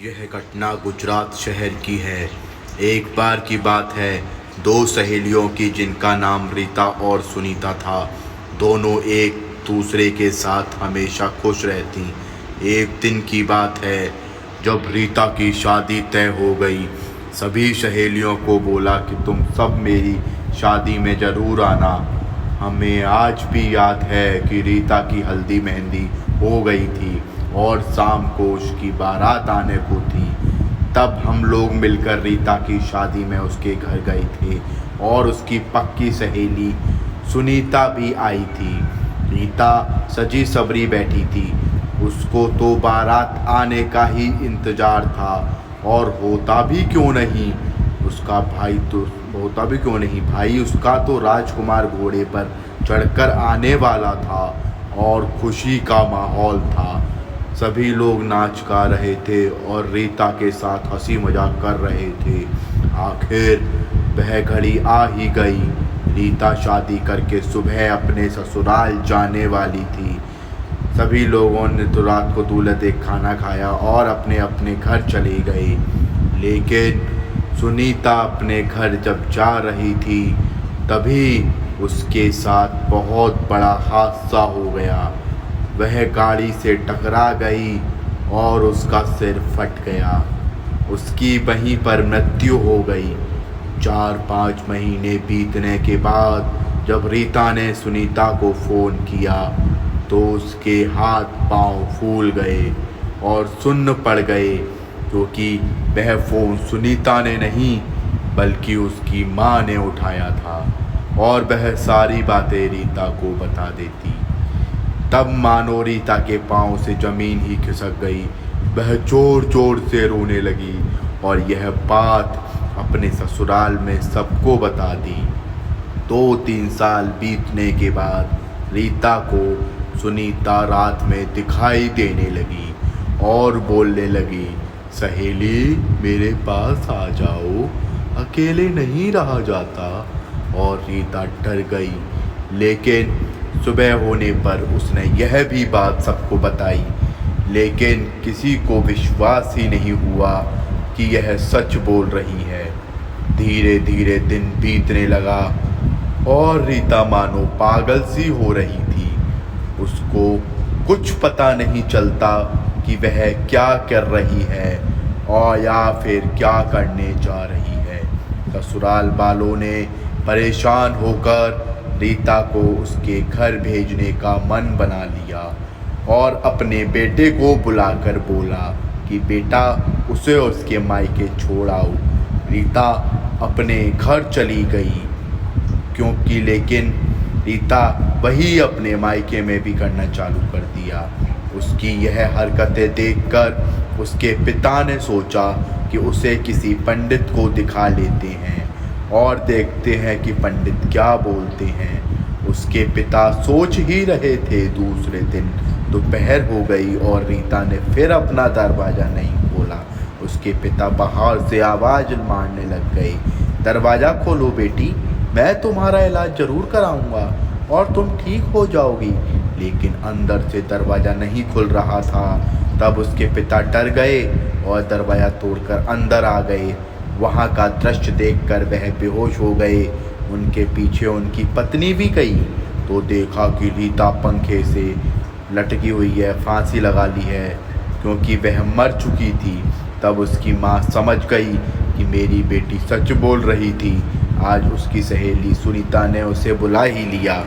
यह घटना गुजरात शहर की है। एक बार की बात है, दो सहेलियों की जिनका नाम रीता और सुनीता था। दोनों एक दूसरे के साथ हमेशा खुश रहती। एक दिन की बात है जब रीता की शादी तय हो गई। सभी सहेलियों को बोला कि तुम सब मेरी शादी में ज़रूर आना। हमें आज भी याद है कि रीता की हल्दी मेहंदी हो गई थी और शाम को उसकी बारात आने को थी। तब हम लोग मिलकर रीता की शादी में उसके घर गए थे और उसकी पक्की सहेली सुनीता भी आई थी। रीता सजी सवरी बैठी थी। उसको तो बारात आने का ही इंतज़ार था और होता भी क्यों नहीं, भाई उसका तो राजकुमार घोड़े पर चढ़कर आने वाला था और खुशी का माहौल था। सभी लोग नाच गा रहे थे और रीता के साथ हंसी मजाक कर रहे थे। आखिर वह घड़ी आ ही गई। रीता शादी करके सुबह अपने ससुराल जाने वाली थी। सभी लोगों ने तो रात को दूल्हे देख खाना खाया और अपने अपने घर चले गए। लेकिन सुनीता अपने घर जब जा रही थी तभी उसके साथ बहुत बड़ा हादसा हो गया। वह गाड़ी से टकरा गई और उसका सिर फट गया। उसकी वहीं पर मृत्यु हो गई। 4-5 महीने बीतने के बाद जब रीता ने सुनीता को फ़ोन किया तो उसके हाथ पांव फूल गए और सुन्न पड़ गए, क्योंकि वह फ़ोन सुनीता ने नहीं बल्कि उसकी माँ ने उठाया था और वह सारी बातें रीता को बता देती। तब मानो रीता के पांव से ज़मीन ही खिसक गई। वह ज़ोर ज़ोर से रोने लगी और यह बात अपने ससुराल में सबको बता दी। 2-3 साल बीतने के बाद रीता को सुनीता रात में दिखाई देने लगी और बोलने लगी, सहेली मेरे पास आ जाओ, अकेले नहीं रहा जाता। और रीता डर गई। लेकिन सुबह होने पर उसने यह भी बात सबको बताई, लेकिन किसी को विश्वास ही नहीं हुआ कि यह सच बोल रही है। धीरे धीरे दिन बीतने लगा और रीता मानो पागल सी हो रही थी। उसको कुछ पता नहीं चलता कि वह क्या कर रही है और या फिर क्या करने जा रही है। ससुराल वालों ने परेशान होकर रीता को उसके घर भेजने का मन बना लिया और अपने बेटे को बुलाकर बोला कि बेटा उसे उसके मायके छोड़ आओ। रीता अपने घर चली गई, क्योंकि लेकिन रीता वही अपने मायके में भी करना चालू कर दिया। उसकी यह हरकतें देखकर उसके पिता ने सोचा कि उसे किसी पंडित को दिखा लेते हैं और देखते हैं कि पंडित क्या बोलते हैं। उसके पिता सोच ही रहे थे। दूसरे दिन दोपहर हो गई और रीता ने फिर अपना दरवाज़ा नहीं खोला। उसके पिता बाहर से आवाज़ मारने लग गए, दरवाज़ा खोलो बेटी, मैं तुम्हारा इलाज ज़रूर कराऊंगा और तुम ठीक हो जाओगी। लेकिन अंदर से दरवाज़ा नहीं खुल रहा था। तब उसके पिता डर गए और दरवाज़ा तोड़कर अंदर आ गए। वहाँ का दृश्य देखकर वह बेहोश हो गए। उनके पीछे उनकी पत्नी भी गई तो देखा कि रीता पंखे से लटकी हुई है, फांसी लगा ली है, क्योंकि वह मर चुकी थी। तब उसकी माँ समझ गई कि मेरी बेटी सच बोल रही थी। आज उसकी सहेली सुनीता ने उसे बुला ही लिया।